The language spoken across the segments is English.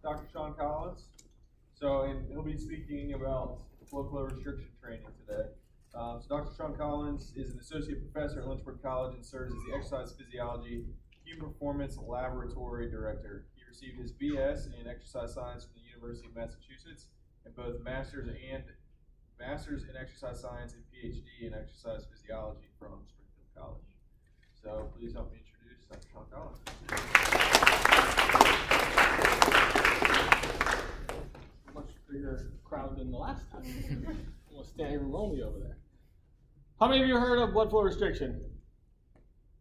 Dr. Sean Collins. And he'll be speaking about blood flow restriction training today. Dr. Sean Collins is an associate professor at Lynchburg College and serves as the exercise physiology human performance laboratory director. He received his BS in exercise science from the University of Massachusetts and both master's in exercise science and PhD in exercise physiology from Springfield College. So please help me introduce Dr. Sean Collins. Much bigger crowd than the last time. Almost standing room only over there. How many of you heard of blood flow restriction?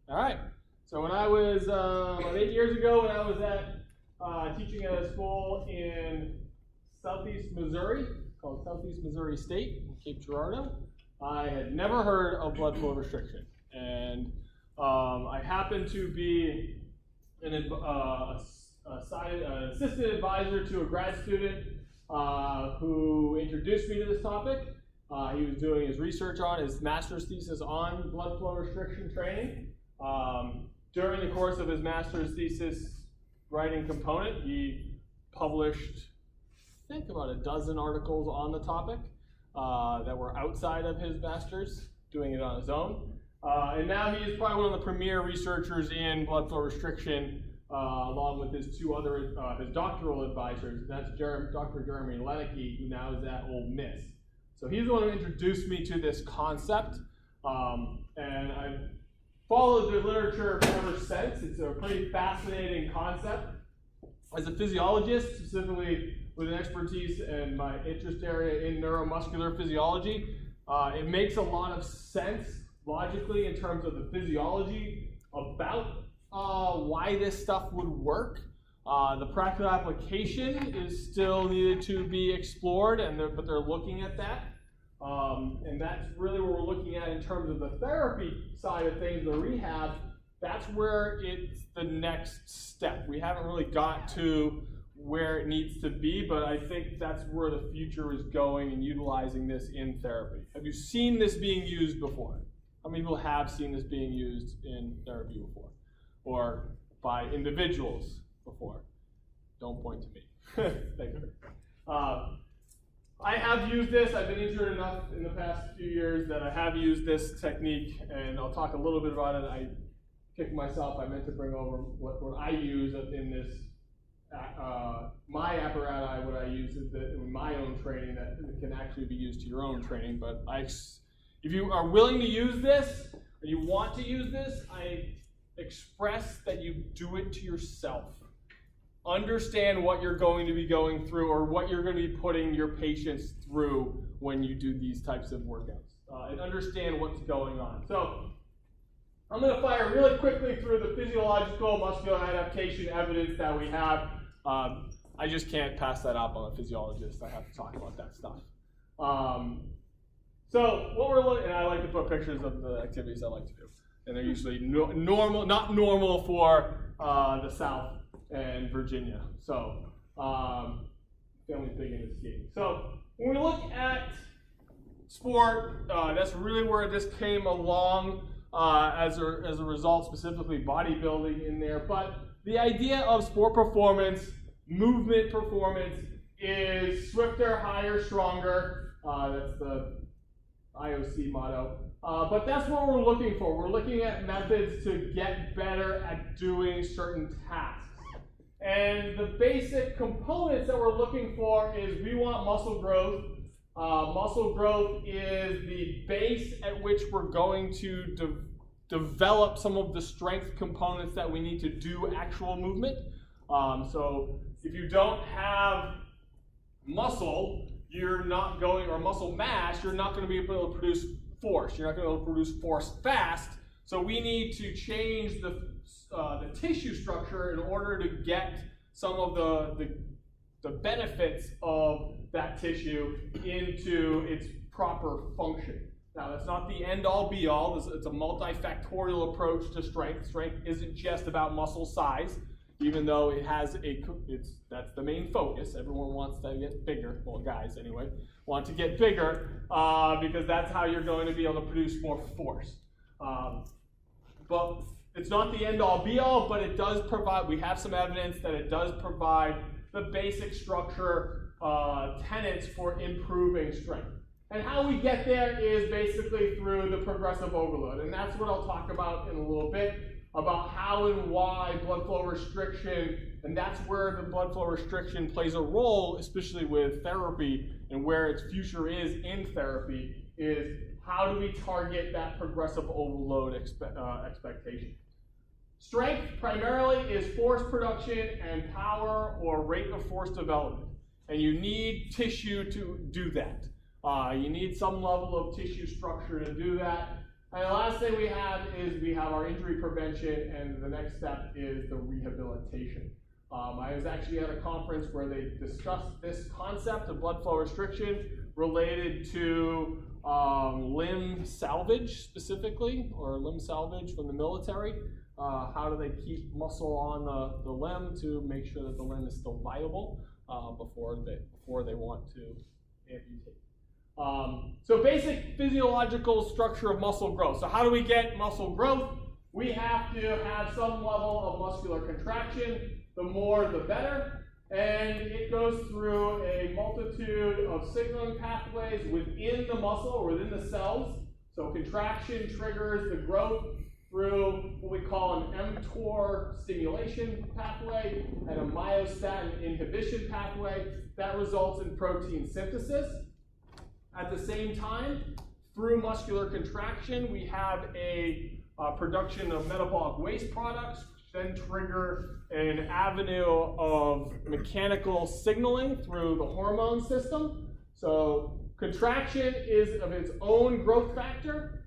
All right. So when I was about 8 years ago, when I was at teaching at a school in Southeast Missouri, called Southeast Missouri State in Cape Girardeau, I had never heard of blood flow restriction. And I happened to be an assistant advisor to a grad student who introduced me to this topic. He was doing his research on his master's thesis on blood flow restriction training. During the course of his master's thesis writing component, he published, I think, about a dozen articles on the topic that were outside of his master's, doing it on his own. And now he is probably one of the premier researchers in blood flow restriction, along with his two other, his doctoral advisors. That's Dr. Jeremy Leneke, who now is at Ole Miss. So he's the one who introduced me to this concept, and I've followed the literature ever since. It's a pretty fascinating concept. As a physiologist, specifically with an expertise in my interest area in neuromuscular physiology, it makes a lot of sense logically in terms of the physiology about why this stuff would work. The practical application is still needed to be explored, but they're looking at that. And that's really what we're looking at in terms of the therapy side of things, the rehab. That's where it's the next step. We haven't really got to where it needs to be, but I think that's where the future is going and utilizing this in therapy. Have you seen this being used before? How many people have seen this being used in therapy before? Or by individuals before? Don't point to me. Thank you. I have used this. I've been injured enough in the past few years that I have used this technique, and I'll talk a little bit about it. I kicked myself. I meant to bring over what I use in this, my apparatus, what I use in my own training that can actually be used to your own training. But if you are willing to use this, or you want to use this, I express that you do it to yourself. Understand what you're going to be going through or what you're going to be putting your patients through when you do these types of workouts, and understand what's going on. So I'm going to fire really quickly through the physiological muscular adaptation evidence that we have. I just can't pass that up on a physiologist. I have to talk about that stuff. So what we're looking, and I like to put pictures of the activities I like to do, and they're usually normal, not normal for the South and Virginia. So family's big into skiing. So when we look at sport, that's really where this came along as a result, specifically bodybuilding in there. But the idea of sport performance, movement performance, is swifter, higher, stronger. That's the IOC motto. But that's what we're looking for. We're looking at methods to get better at doing certain tasks. And the basic components that we're looking for is we want muscle growth. Muscle growth is the base at which we're going to develop some of the strength components that we need to do actual movement. So if you don't have muscle, you're not going, or muscle mass, you're not going to be able to produce force. You're not going to be able to produce force fast. So we need to change the tissue structure in order to get some of the benefits of that tissue into its proper function. Now, that's not the end-all, be-all. It's a multifactorial approach to strength. Strength isn't just about muscle size, even though it has that's the main focus. Everyone wants to get bigger. Well, guys, anyway, want to get bigger because that's how you're going to be able to produce more force. But it's not the end-all, be-all, but it does provide, we have some evidence that it does provide the basic structure tenets for improving strength. And how we get there is basically through the progressive overload. And that's what I'll talk about in a little bit, about how and why blood flow restriction, and that's where the blood flow restriction plays a role, especially with therapy, and where its future is in therapy, is how do we target that progressive overload expectation. Strength primarily is force production and power or rate of force development. And you need tissue to do that. You need some level of tissue structure to do that. And the last thing we have is we have our injury prevention, and the next step is the rehabilitation. I was actually at a conference where they discussed this concept of blood flow restriction related to limb salvage specifically, or limb salvage from the military. How do they keep muscle on the limb to make sure that the limb is still viable before they want to amputate. So basic physiological structure of muscle growth. So how do we get muscle growth? We have to have some level of muscular contraction. The more, the better. And it goes through a multitude of signaling pathways within the muscle or within the cells. So contraction triggers the growth through what we call an mTOR stimulation pathway and a myostatin inhibition pathway. That results in protein synthesis. At the same time, through muscular contraction, we have a production of metabolic waste products, which then trigger an avenue of mechanical signaling through the hormone system. So contraction is of its own growth factor,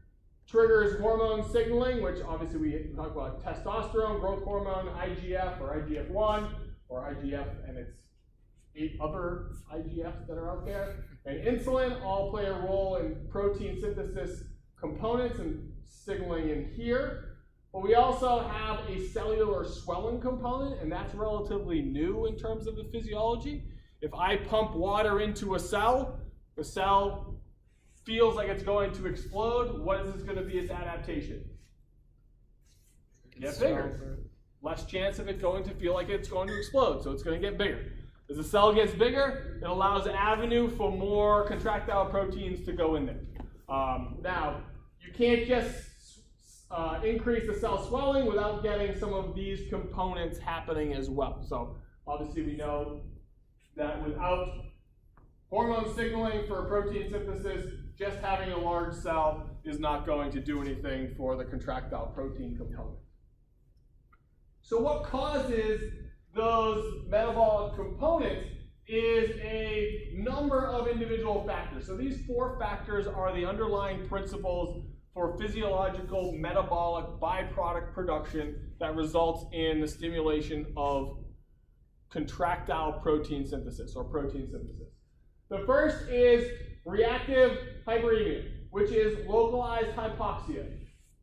triggers hormone signaling, which obviously we talk about testosterone, growth hormone, IGF or IGF-1, or IGF and its 8 other IGFs that are out there, and insulin all play a role in protein synthesis components and signaling in here. But we also have a cellular swelling component, and that's relatively new in terms of the physiology. If I pump water into a cell, the cell feels like it's going to explode. What is this going to be its adaptation? Get bigger. Less chance of it going to feel like it's going to explode, so it's going to get bigger. As the cell gets bigger, it allows an avenue for more contractile proteins to go in there. Now, you can't just increase the cell swelling without getting some of these components happening as well. So obviously we know that without hormone signaling for protein synthesis, just having a large cell is not going to do anything for the contractile protein component. So what causes those metabolic components is a number of individual factors. So these 4 factors are the underlying principles for physiological metabolic byproduct production that results in the stimulation of contractile protein synthesis or protein synthesis. The first is reactive hyperemia, which is localized hypoxia.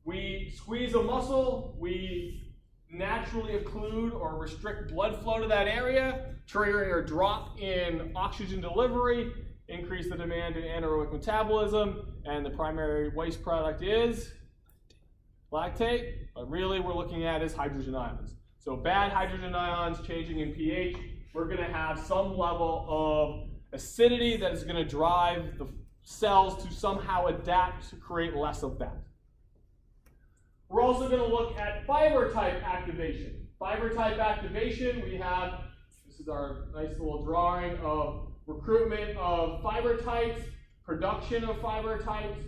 We squeeze a muscle, we naturally occlude or restrict blood flow to that area, triggering a drop in oxygen delivery, increase the demand in anaerobic metabolism, and the primary waste product is lactate, but really we're looking at is hydrogen ions. So bad hydrogen ions changing in pH, we're going to have some level of acidity that is going to drive the cells to somehow adapt to create less of that. We're also going to look at fiber type activation. Fiber type activation, we have, this is our nice little drawing of recruitment of fiber types, production of fiber types.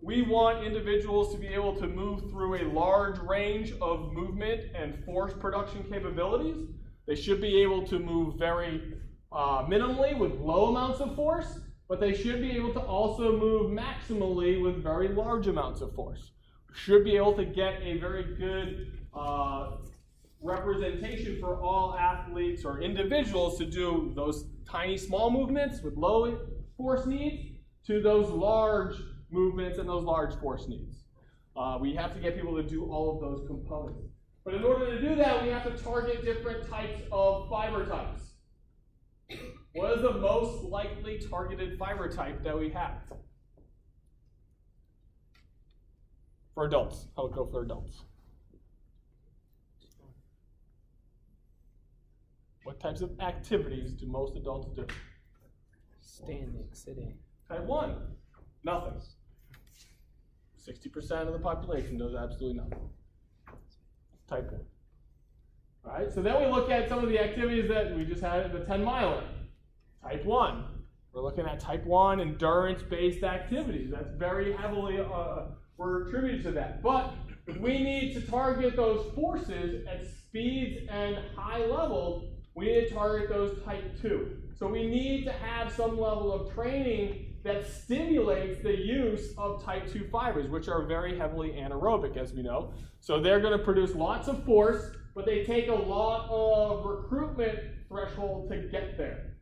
We want individuals to be able to move through a large range of movement and force production capabilities. They should be able to move very minimally with low amounts of force, but they should be able to also move maximally with very large amounts of force. Should be able to get a very good representation for all athletes or individuals to do those tiny small movements with low force needs to those large movements and those large force needs. We have to get people to do all of those components. But in order to do that, we have to target different types of fiber types. What is the most likely targeted fiber type that we have? For adults, how would it go for adults? What What types of activities do most adults do? Standing, sitting. Type 1, nothing. 60% of the population does absolutely nothing. Type 1. All right, so then we look at some of the activities that we just had at the 10-miler. Type 1. We're looking at type 1 endurance-based activities. That's very heavily, we're attributed to that. But we need to target those forces at speeds and high levels. We need to target those type 2. So we need to have some level of training that stimulates the use of type 2 fibers, which are very heavily anaerobic, as we know. So they're going to produce lots of force, but they take a lot of recruitment threshold to get there.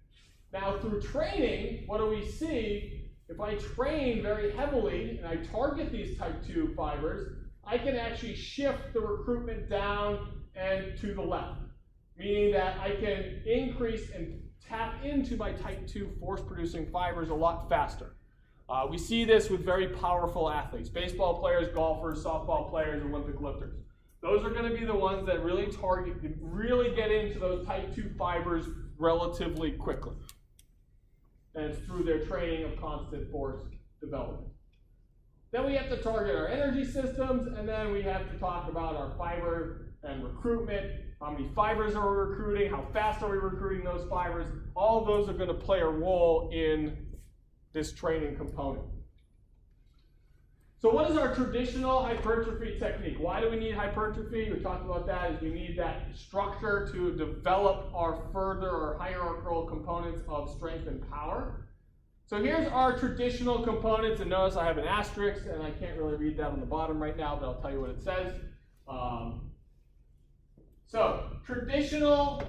Now, through training, what do we see? If I train very heavily and I target these type 2 fibers, I can actually shift the recruitment down and to the left, meaning that I can increase and tap into my type 2 force-producing fibers a lot faster. We see this with very powerful athletes, baseball players, golfers, softball players, Olympic lifters. Those are going to be the ones that really get into those type 2 fibers relatively quickly. And it's through their training of constant force development. Then we have to target our energy systems, and then we have to talk about our fiber and recruitment. How many fibers are we recruiting? How fast are we recruiting those fibers? All of those are going to play a role in this training component. So what is our traditional hypertrophy technique? Why do we need hypertrophy? We talked about that, is we need that structure to develop our further or hierarchical components of strength and power. So here's our traditional components, and notice I have an asterisk, and I can't really read that on the bottom right now, but I'll tell you what it says. So traditional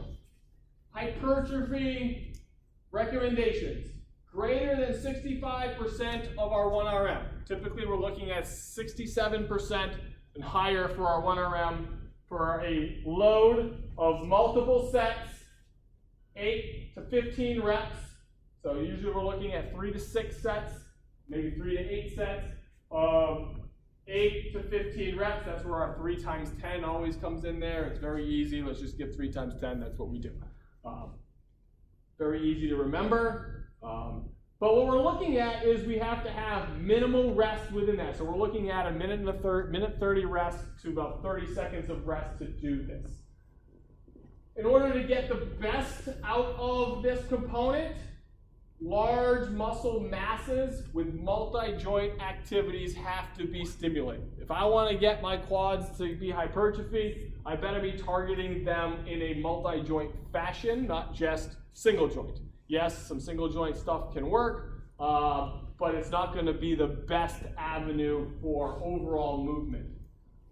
hypertrophy recommendations. Greater than 65% of our 1RM. Typically, we're looking at 67% and higher for our 1RM for a load of multiple sets, 8 to 15 reps. So usually we're looking at 3 to 6 sets, maybe 3 to 8 sets of 8 to 15 reps. That's where our 3 times 10 always comes in there. It's very easy. Let's just give 3 times 10. That's what we do. Very easy to remember. But what we're looking at is we have to have minimal rest within that. So we're looking at a minute 30 rest to about 30 seconds of rest to do this. In order to get the best out of this component, large muscle masses with multi-joint activities have to be stimulated. If I want to get my quads to be hypertrophy, I better be targeting them in a multi-joint fashion, not just single joint. Yes, some single joint stuff can work, but it's not going to be the best avenue for overall movement.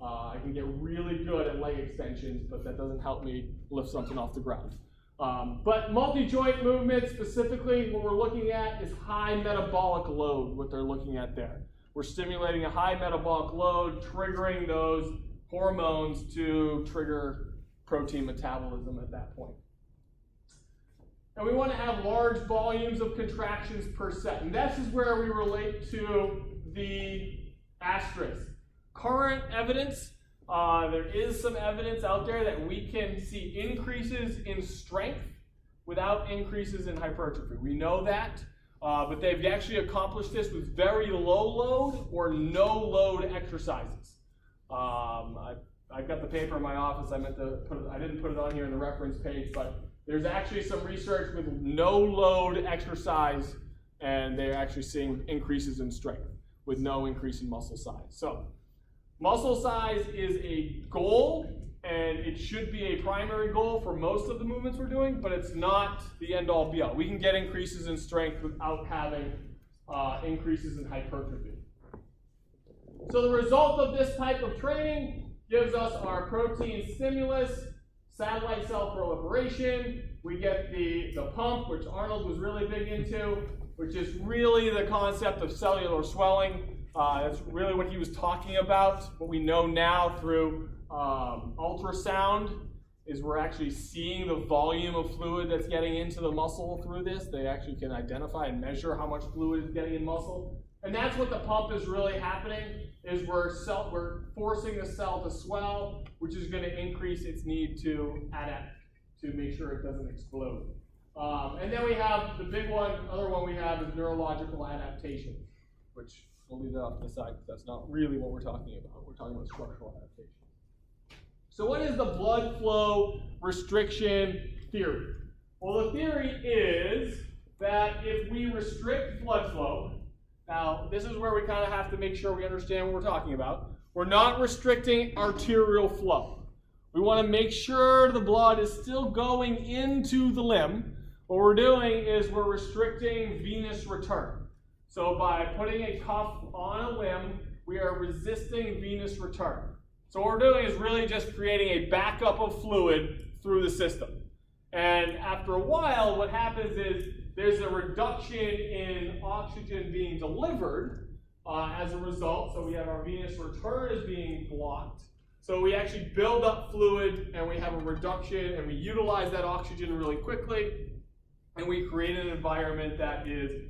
I can get really good at leg extensions, but that doesn't help me lift something off the ground. But multi-joint movement specifically, what we're looking at is high metabolic load, what they're looking at there. We're stimulating a high metabolic load, triggering those hormones to trigger protein metabolism at that point. And we want to have large volumes of contractions per set. And this is where we relate to the asterisk. Current evidence, there is some evidence out there that we can see increases in strength without increases in hypertrophy. We know that, but they've actually accomplished this with very low load or no load exercises. I've got the paper in my office. I didn't put it on here in the reference page, but there's actually some research with no load exercise, and they're actually seeing increases in strength with no increase in muscle size. So muscle size is a goal, and it should be a primary goal for most of the movements we're doing, but it's not the end-all be-all. We can get increases in strength without having increases in hypertrophy. So the result of this type of training gives us our protein stimulus, satellite cell proliferation. We get the pump, which Arnold was really big into, which is really the concept of cellular swelling. That's really what he was talking about. What we know now through ultrasound is we're actually seeing the volume of fluid that's getting into the muscle through this. They actually can identify and measure how much fluid is getting in muscle. And that's what the pump is really happening, is we're forcing the cell to swell, which is going to increase its need to to make sure it doesn't explode. And then we have the big one, other one we have is neurological adaptation, which we'll leave that off to the side because that's not really what we're talking about. We're talking about structural adaptation. So what is the blood flow restriction theory? Well, the theory is that if we restrict blood flow, now this is where we kind of have to make sure we understand what we're talking about. We're not restricting arterial flow. We want to make sure the blood is still going into the limb. What we're doing is we're restricting venous return. So by putting a cuff on a limb, we are resisting venous return. So what we're doing is really just creating a backup of fluid through the system. And after a while, what happens is there's a reduction in oxygen being delivered as a result. So we have our venous return is being blocked. So we actually build up fluid and we have a reduction and we utilize that oxygen really quickly. And we create an environment that is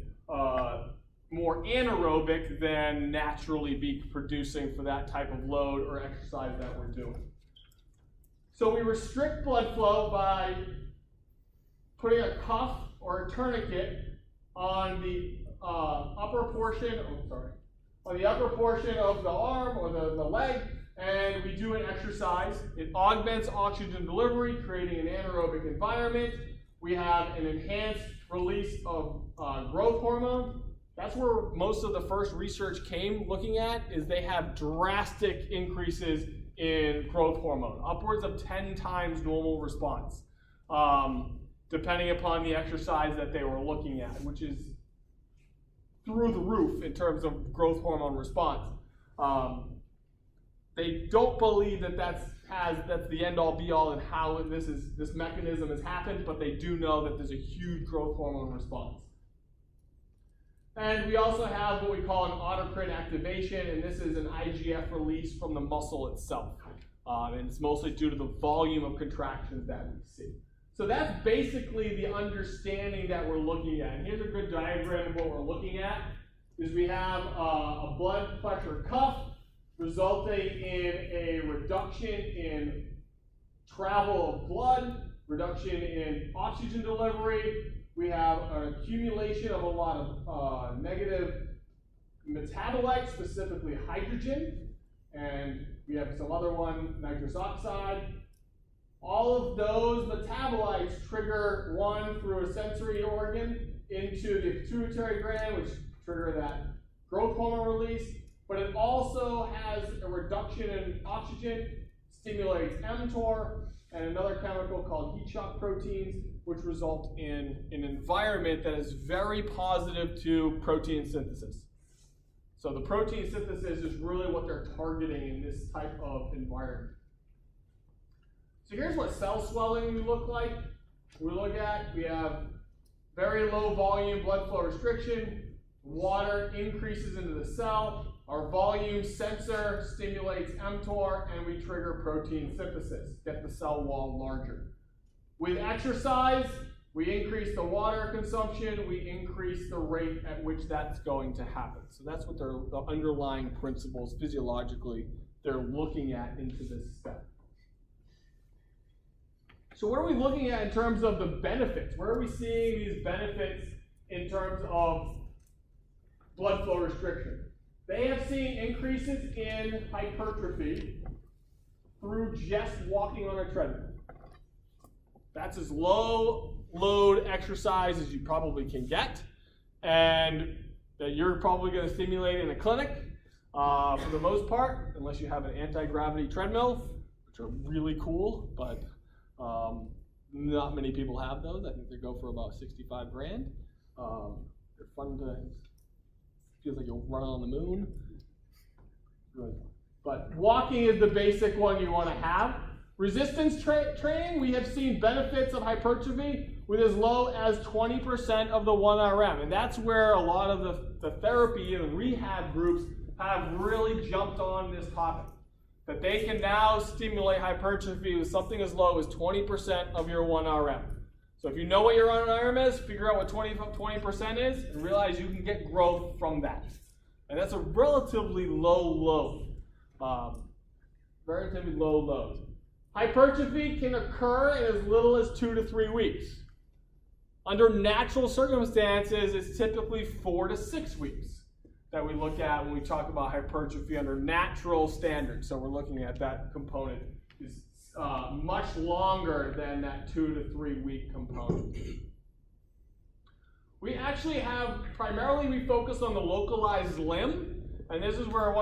more anaerobic than naturally be producing for that type of load or exercise that we're doing. So we restrict blood flow by putting a cuff or a tourniquet on the upper portion of the arm or the leg, and we do an exercise. It augments oxygen delivery, creating an anaerobic environment. We have an enhanced release of growth hormone. That's where most of the first research came looking at, is they have drastic increases in growth hormone, upwards of 10 times normal response, depending upon the exercise that they were looking at, which is through the roof in terms of growth hormone response. They don't believe that that's the end all be all and how this mechanism has happened, but they do know that there's a huge growth hormone response. And we also have what we call an autocrine activation, and this is an IGF release from the muscle itself. And it's mostly due to the volume of contractions that we see. So that's basically the understanding that we're looking at. And here's a good diagram of what we're looking at. Is we have a blood pressure cuff resulting in a reduction in travel of blood, reduction in oxygen delivery. We have an accumulation of a lot of negative metabolites, specifically hydrogen, and we have some other one, nitrous oxide. All of those metabolites trigger one through a sensory organ into the pituitary gland, which trigger that growth hormone release, but it also has a reduction in oxygen, stimulates mTOR, and another chemical called heat shock proteins, which result in an environment that is very positive to protein synthesis. So the protein synthesis is really what they're targeting in this type of environment. So here's what cell swelling would look like. We have very low volume blood flow restriction. Water increases into the cell. Our volume sensor stimulates mTOR, and we trigger protein synthesis, get the cell wall larger. With exercise, we increase the water consumption, we increase the rate at which that's going to happen. So that's what the underlying principles physiologically they're looking at into this step. So what are we looking at in terms of the benefits? Where are we seeing these benefits in terms of blood flow restriction? They have seen increases in hypertrophy through just walking on a treadmill. That's as low load exercise as you probably can get, and that you're probably going to stimulate in a clinic for the most part, unless you have an anti-gravity treadmill, which are really cool, but not many people have those. I think they go for about 65 grand. They're fun to, feels like you'll run on the moon. Really fun. But walking is the basic one you want to have. Resistance training, we have seen benefits of hypertrophy with as low as 20% of the 1RM. And that's where a lot of the therapy and rehab groups have really jumped on this topic. That they can now stimulate hypertrophy with something as low as 20% of your 1RM. So if you know what your 1RM is, figure out what 20% is, and realize you can get growth from that. And that's a relatively low load. Relatively low load. Hypertrophy can occur in as little as 2 to 3 weeks. Under natural circumstances, it's typically 4 to 6 weeks that we look at when we talk about hypertrophy under natural standards. So we're looking at that component is much longer than that 2 to 3 week component. We actually have, primarily we focus on the localized limb, and this is where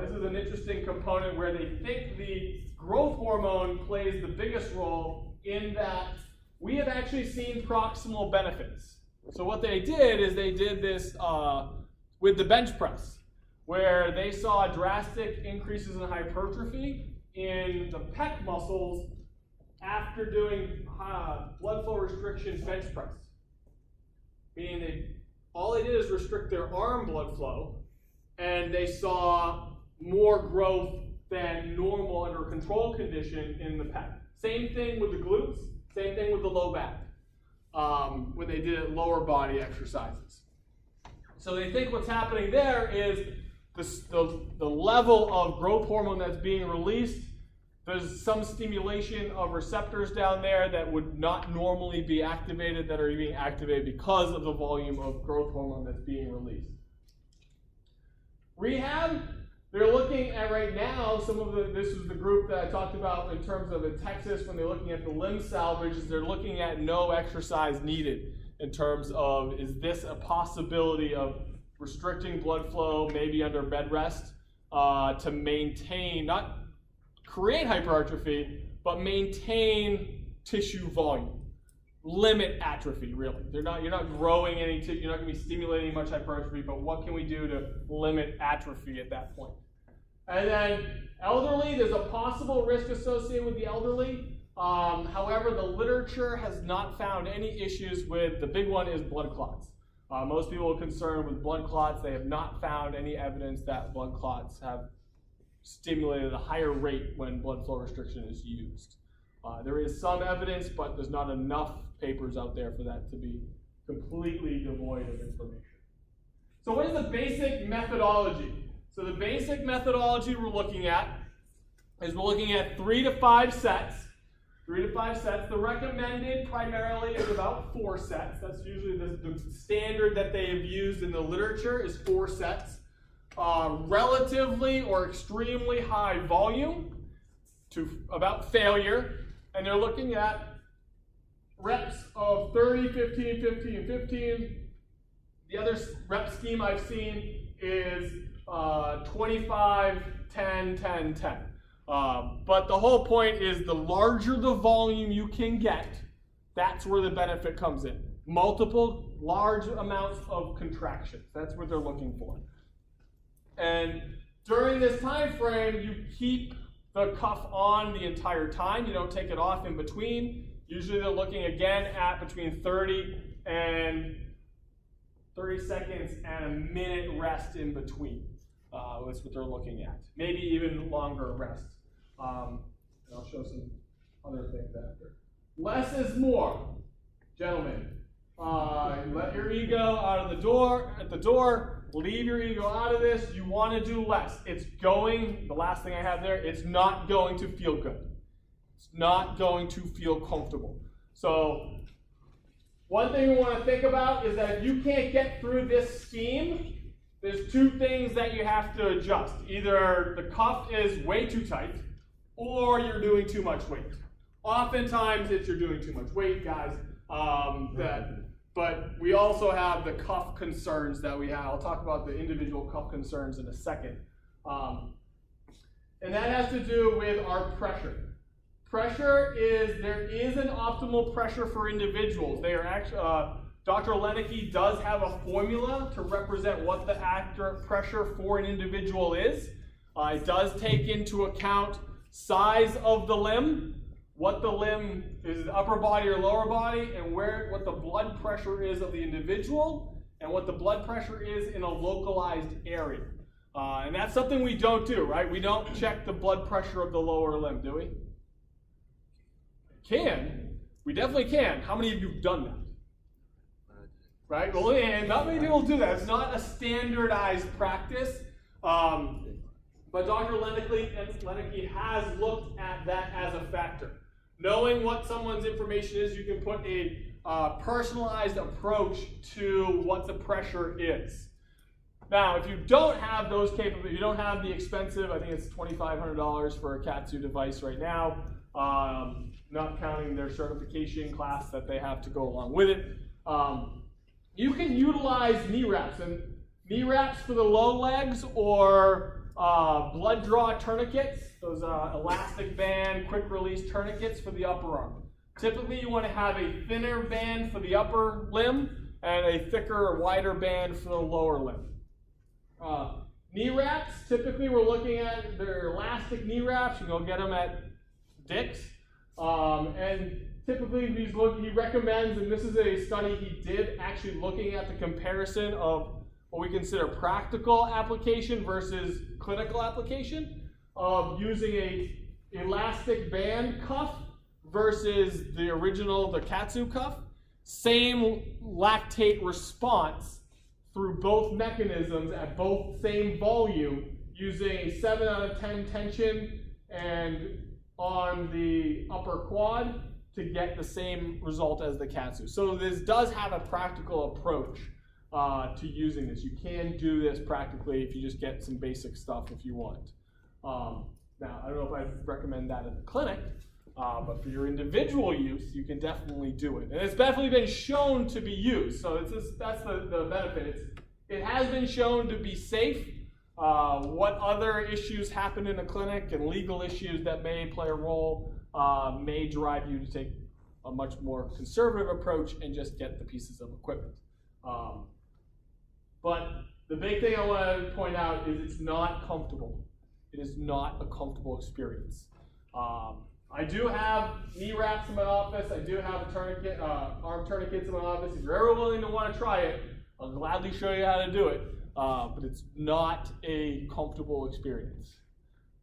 this is an interesting component where they think the growth hormone plays the biggest role in that we have actually seen proximal benefits. So what they did is they did this with the bench press, where they saw drastic increases in hypertrophy in the pec muscles after doing blood flow restriction bench press. Meaning all they did is restrict their arm blood flow, and they saw more growth than normal under a control condition in the pec. Same thing with the glutes, same thing with the low back, when they did lower body exercises. So they think what's happening there is the level of growth hormone that's being released. There's some stimulation of receptors down there that would not normally be activated that are being activated because of the volume of growth hormone that's being released. Rehab, they're looking at right now, this is the group that I talked about in terms of in Texas when they're looking at the limb salvage, is they're looking at no exercise needed in terms of, is this a possibility of restricting blood flow, maybe under bed rest, to maintain, not create hypertrophy, but maintain tissue volume. Limit atrophy, really. You're not growing any tissue, you're not going to be stimulating much hypertrophy, but what can we do to limit atrophy at that point? And then elderly, there's a possible risk associated with the elderly. However, the literature has not found any issues with, the big one is blood clots. Most people are concerned with blood clots. They have not found any evidence that blood clots have stimulated at a higher rate when blood flow restriction is used. There is some evidence, but there's not enough papers out there for that to be completely devoid of information. So what is the basic methodology? So the basic methodology we're looking at is we're looking at 3 to 5 sets. 3 to 5 sets. The recommended primarily is about 4 sets. That's usually the standard that they have used in the literature is 4 sets. Relatively or extremely high volume to about failure. And they're looking at reps of 30, 15, 15, 15. The other rep scheme I've seen is 25, 10, 10, 10. But the whole point is the larger the volume you can get, that's where the benefit comes in. Multiple large amounts of contractions. That's what they're looking for. And during this time frame, you keep the cuff on the entire time. You don't take it off in between. Usually they're looking again at between 30 seconds and a minute rest in between. That's what they're looking at. Maybe even longer rest. And I'll show some other things after. Less is more, gentlemen. Let your ego out of the door, at the door. Leave your ego out of this. You want to do less. The last thing I have there, it's not going to feel good. It's not going to feel comfortable. So one thing we want to think about is that if you can't get through this scheme, there's 2 things that you have to adjust. Either the cuff is way too tight, or you're doing too much weight. Oftentimes it's you're doing too much weight, guys. But we also have the cuff concerns that we have. I'll talk about the individual cuff concerns in a second. And that has to do with our pressure. There is an optimal pressure for individuals. They are actually, Dr. Leneke does have a formula to represent what the accurate pressure for an individual is. It does take into account size of the limb, what the limb is, upper body or lower body, and what the blood pressure is of the individual, and what the blood pressure is in a localized area. And that's something we don't do, right? We don't check the blood pressure of the lower limb, do we? Can. We definitely can. How many of you have done that? Right? Well, and not many people do that. It's not a standardized practice. But Dr. Lenecke has looked at that as a factor. Knowing what someone's information is, you can put a personalized approach to what the pressure is. Now, if you don't have those capabilities, you don't have the expensive, I think it's $2,500 for a CAT2 device right now, not counting their certification class that they have to go along with it. You can utilize knee wraps, and knee wraps for the low legs or blood draw tourniquets, those elastic band, quick release tourniquets for the upper arm. Typically, you want to have a thinner band for the upper limb and a thicker or wider band for the lower limb. Knee wraps, typically we're looking at their elastic knee wraps. You can go get them at Dick's. And typically he recommends, and this is a study he did actually looking at the comparison of what we consider practical application versus clinical application of using a elastic band cuff versus the original, the Katsu cuff. Same lactate response through both mechanisms at both same volume using a 7 out of 10 tension and on the upper quad to get the same result as the Katsu. So this does have a practical approach to using this. You can do this practically if you just get some basic stuff if you want. Now, I don't know if I'd recommend that at the clinic, but for your individual use, you can definitely do it. And it's definitely been shown to be used, so that's the benefit. It has been shown to be safe. What other issues happen in a clinic and legal issues that may play a role may drive you to take a much more conservative approach and just get the pieces of equipment. But the big thing I want to point out is it's not comfortable. It is not a comfortable experience. I do have knee wraps in my office. I do have a tourniquet, arm tourniquets in my office. If you're ever willing to want to try it, I'll gladly show you how to do it. But it's not a comfortable experience.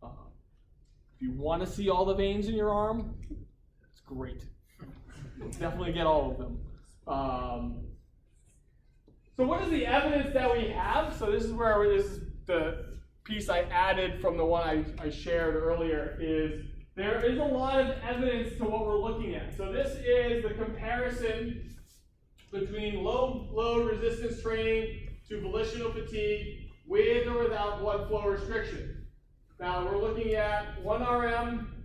If you want to see all the veins in your arm, it's great. Definitely get all of them. So what is the evidence that we have? So this is the piece I added from the one I shared earlier is there is a lot of evidence to what we're looking at. So this is the comparison between low resistance training to volitional fatigue with or without blood flow restriction. Now we're looking at 1 RM,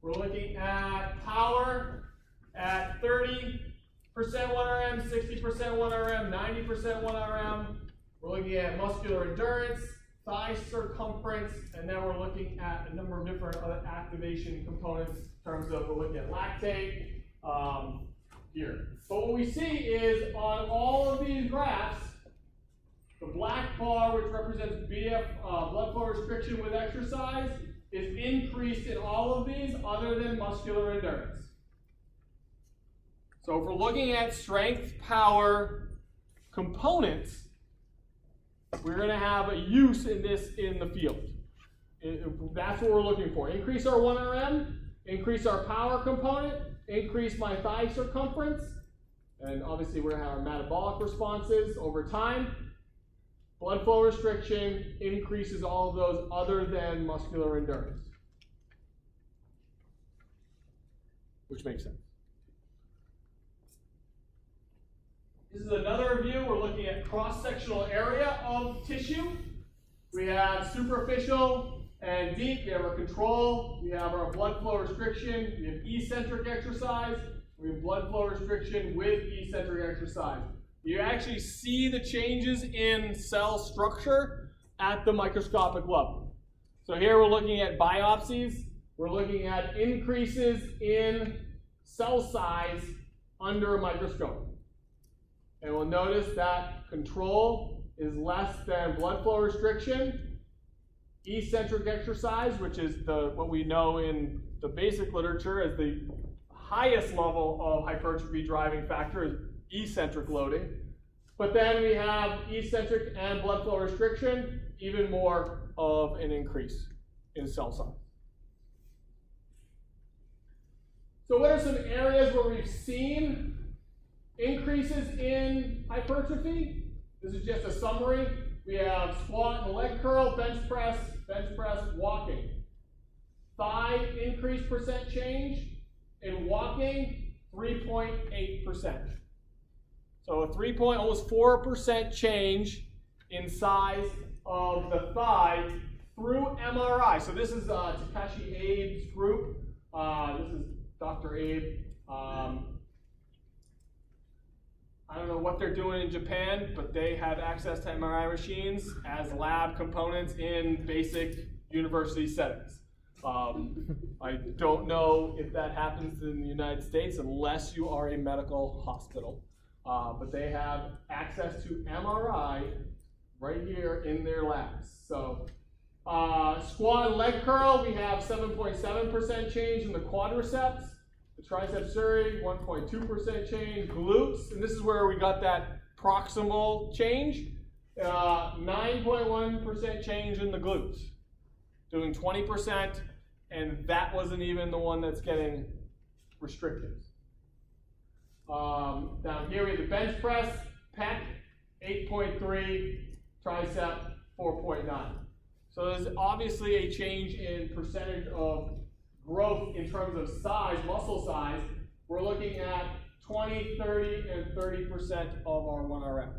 we're looking at power at 30% 1 RM, 60% 1 RM, 90% 1 RM. We're looking at muscular endurance, thigh circumference, and then we're looking at a number of different other activation components in terms of we're looking at lactate here. But what we see is on all of these graphs, the black bar, which represents BF, blood flow restriction with exercise, is increased in all of these other than muscular endurance. So if we're looking at strength, power, components, we're going to have a use in this in the field. That's what we're looking for. Increase our 1 RM, increase our power component, increase my thigh circumference, and obviously we're going to have our metabolic responses over time. Blood flow restriction increases all of those other than muscular endurance, which makes sense. This is another view. We're looking at cross-sectional area of tissue. We have superficial and deep. We have our control. We have our blood flow restriction. We have eccentric exercise. We have blood flow restriction with eccentric exercise. You actually see the changes in cell structure at the microscopic level. So here we're looking at biopsies. We're looking at increases in cell size under a microscope. And we'll notice that control is less than blood flow restriction. Eccentric exercise, which is what we know in the basic literature as the highest level of hypertrophy driving factor, is eccentric loading. But then we have eccentric and blood flow restriction, even more of an increase in cell size. So what are some areas where we've seen increases in hypertrophy? This is just a summary. We have squat and leg curl, bench press, walking. Thigh increase percent change. In walking, 3.8%. So a almost 4% change in size of the thigh through MRI. So this is Takeshi Abe's group. This is Dr. Abe. I don't know what they're doing in Japan, but they have access to MRI machines as lab components in basic university settings. I don't know if that happens in the United States unless you are a medical hospital. But they have access to MRI right here in their labs. So squat and leg curl, we have 7.7% change in the quadriceps. The triceps surae, 1.2% change. Glutes, and this is where we got that proximal change. 9.1% change in the glutes. Doing 20%, and that wasn't even the one that's getting restricted. Down here we have the bench press, pec, 8.3, tricep, 4.9. So there's obviously a change in percentage of growth in terms of size, muscle size. We're looking at 20, 30, and 30% of our 1RM.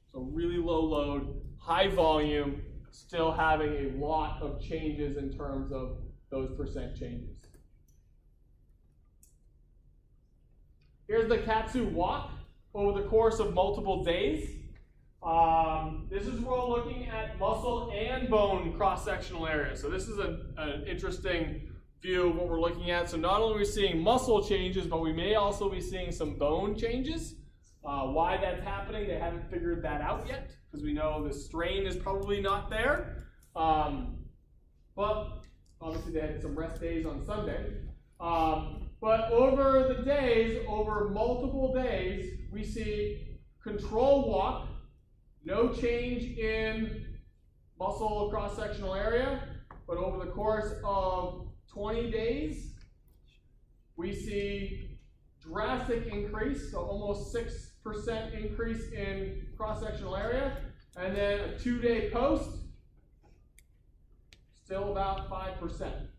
So really low load, high volume, still having a lot of changes in terms of those percent changes. Here's the Katsu walk over the course of multiple days. This is where we're looking at muscle and bone cross-sectional area. So this is an interesting view of what we're looking at. So not only are we seeing muscle changes, but we may also be seeing some bone changes. Why that's happening, they haven't figured that out yet, because we know the strain is probably not there. But obviously they had some rest days on Sunday. But over the days, over multiple days, we see control walk, no change in muscle cross-sectional area, but over the course of 20 days, we see drastic increase, so almost 6% increase in cross-sectional area, and then a 2-day post, still about 5%.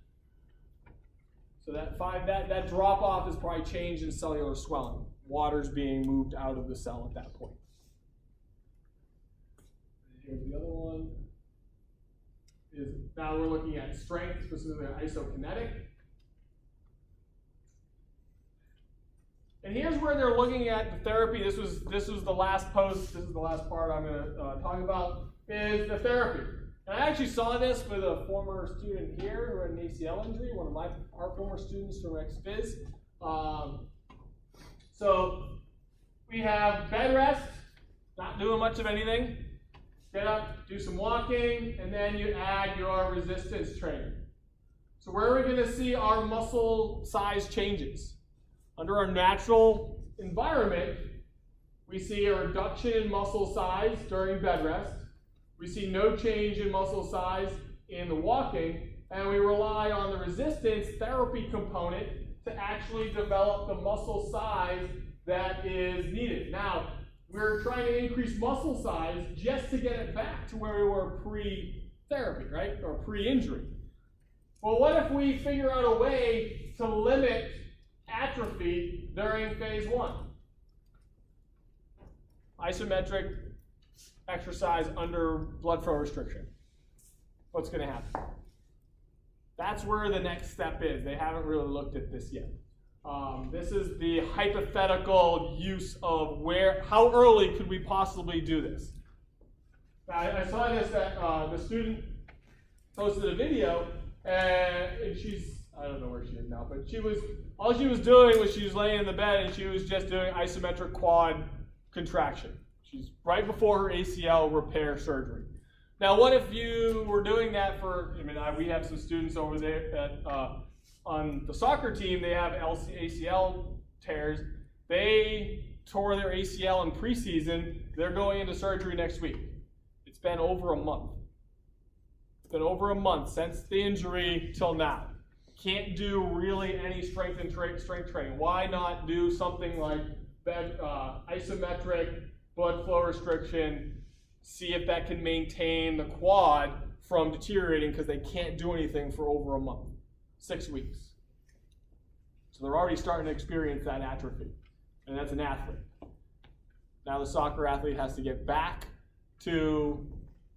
So that drop off is probably change in cellular swelling. Water's being moved out of the cell at that point. Here's the other one. Now we're looking at strength, specifically isokinetic. And here's where they're looking at the therapy. This was the last post. This is the last part I'm going to talk about, is the therapy. And I actually saw this with a former student here who had an ACL injury, one of our former students from ex-phys. So we have bed rest, not doing much of anything. Get up, do some walking, and then you add your resistance training. So where are we going to see our muscle size changes? Under our natural environment, we see a reduction in muscle size during bed rest. We see no change in muscle size in the walking, and we rely on the resistance therapy component to actually develop the muscle size that is needed. Now, we're trying to increase muscle size just to get it back to where we were pre-therapy, right? Or pre-injury. Well, what if we figure out a way to limit atrophy during phase 1? Isometric exercise under blood flow restriction. What's going to happen? That's where the next step is. They haven't really looked at this yet. This is the hypothetical use of how early could we possibly do this? I saw this that the student posted a video, and she's, I don't know where she is now, but all she was doing was she was laying in the bed and she was just doing isometric quad contraction. She's right before her ACL repair surgery. Now, what if you were doing that we have some students over there that on the soccer team, they have ACL tears. They tore their ACL in preseason. They're going into surgery next week. It's been over a month. It's been over a month since the injury till now. Can't do really any strength training. Why not do something like isometric blood flow restriction, see if that can maintain the quad from deteriorating because they can't do anything for over a month, 6 weeks. So they're already starting to experience that atrophy, and that's an athlete. Now the soccer athlete has to get back to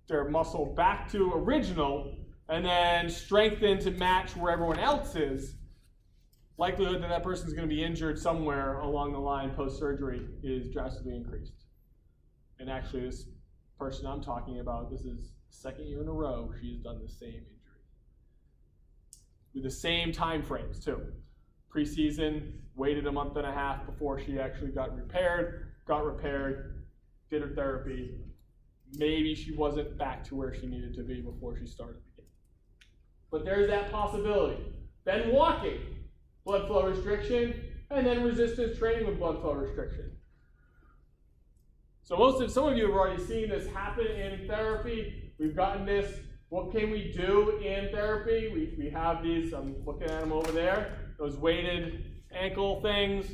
their muscle, back to original, and then strengthen to match where everyone else is. Likelihood that that person's going to be injured somewhere along the line post-surgery is drastically increased. And actually, this person I'm talking about, this is the second year in a row she's done the same injury. With the same time frames, too. Preseason, waited a month and a half before she actually got repaired, did her therapy. Maybe she wasn't back to where she needed to be before she started the game. But there's that possibility. Then walking, blood flow restriction, and then resistance training with blood flow restriction. So some of you have already seen this happen in therapy. We've gotten this. What can we do in therapy? We have these, I'm looking at them over there, those weighted ankle things.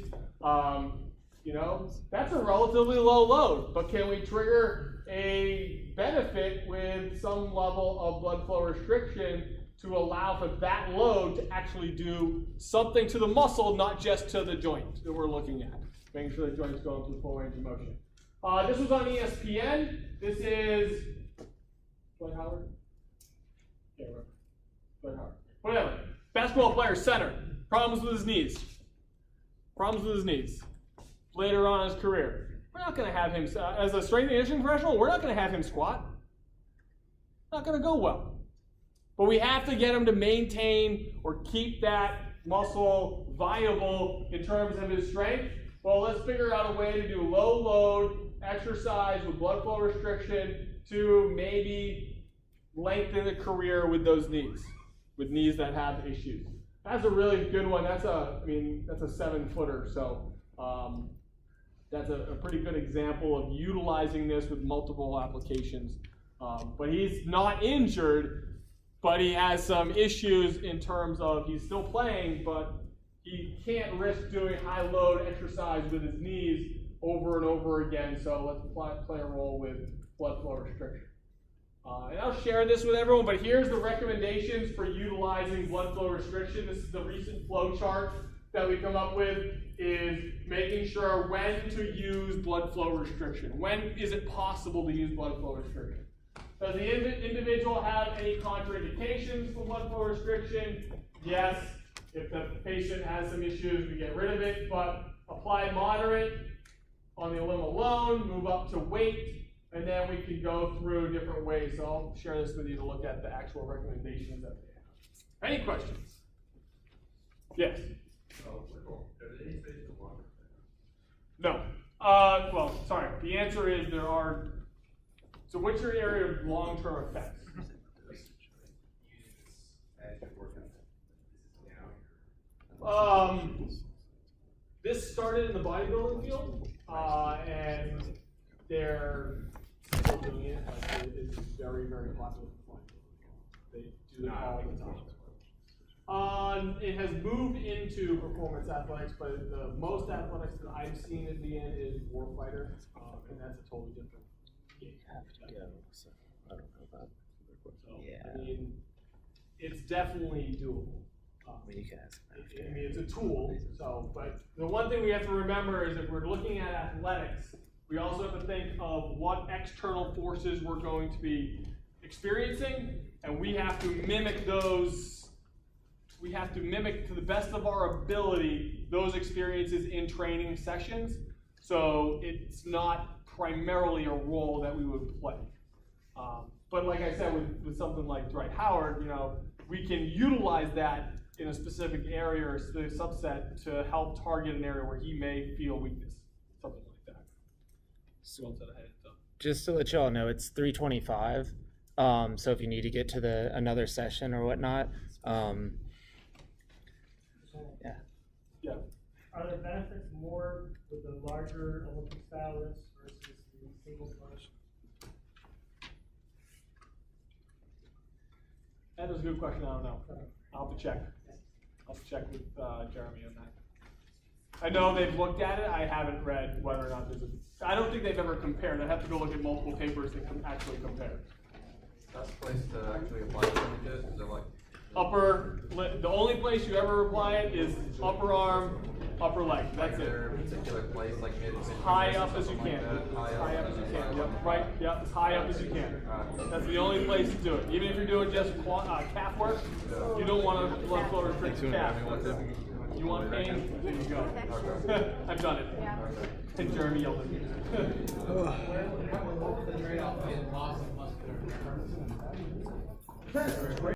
That's a relatively low load, but can we trigger a benefit with some level of blood flow restriction to allow for that load to actually do something to the muscle, not just to the joint that we're looking at, making sure the joint's going through full range of motion. This was on ESPN. This is Dwight Howard. Yeah, Dwight Howard. Whatever. Basketball player, center. Problems with his knees. Later on in his career. We're not going to have him, as a strength and conditioning professional, we're not going to have him squat. Not going to go well. But we have to get him to maintain or keep that muscle viable in terms of his strength. Well, let's figure out a way to do low load exercise with blood flow restriction to maybe lengthen the career with those knees, with knees that have issues. That's a really good one. That's a 7-footer, so that's a pretty good example of utilizing this with multiple applications. But he's not injured, but he has some issues in terms of he's still playing, but he can't risk doing high load exercise with his knees over and over again, so let's play a role with blood flow restriction. And I'll share this with everyone, but here's the recommendations for utilizing blood flow restriction. This is the recent flow chart that we come up with, is making sure when to use blood flow restriction. When is it possible to use blood flow restriction? Does the individual have any contraindications for blood flow restriction? Yes. If the patient has some issues, we get rid of it, but apply moderate on the limb alone, move up to weight, and then we can go through different ways. So I'll share this with you to look at the actual recommendations that they have. Any questions? Yes? No. The answer is there are. So what's your area of long-term effects? This started in the bodybuilding field, and they're still doing it. Like it is very, very popular. They do it all the time. It has moved into performance athletics, but the most athletics that I've seen it be in is warfighter, and that's a totally different game. Have to go, so I don't know about. So, I mean, it's definitely doable. You can ask after. I mean, it's a tool. So, but the one thing we have to remember is if we're looking at athletics, we also have to think of what external forces we're going to be experiencing, and we have to mimic those. We have to mimic to the best of our ability those experiences in training sessions. So it's not primarily a role that we would play. But like I said, with something like Dwight Howard, we can utilize that in a specific area or a specific subset to help target an area where he may feel weakness, something like that. So just to let y'all know, it's 3:25. So if you need to get to another session or whatnot, yeah. Are there benefits more with the larger Olympic style lifts versus the single push? That is a good question. I don't know. I'll have to check. I'll have to check with Jeremy on that. I know they've looked at it. I haven't read whether or not there's a. I don't think they've ever compared. I'd have to go look at multiple papers that can actually compare. Best place to actually apply for it is it like The only place you ever apply it is upper arm, upper leg. That's is it. there a particular place like mid High up as you can. High up As you can. Yep. Right. Yep. As high up as you can. That's the only place to do it. Even if you're doing just calf work, you don't want to blood flow restrict calf. You want pain? There you go. I've done it. And Jeremy yelled at me.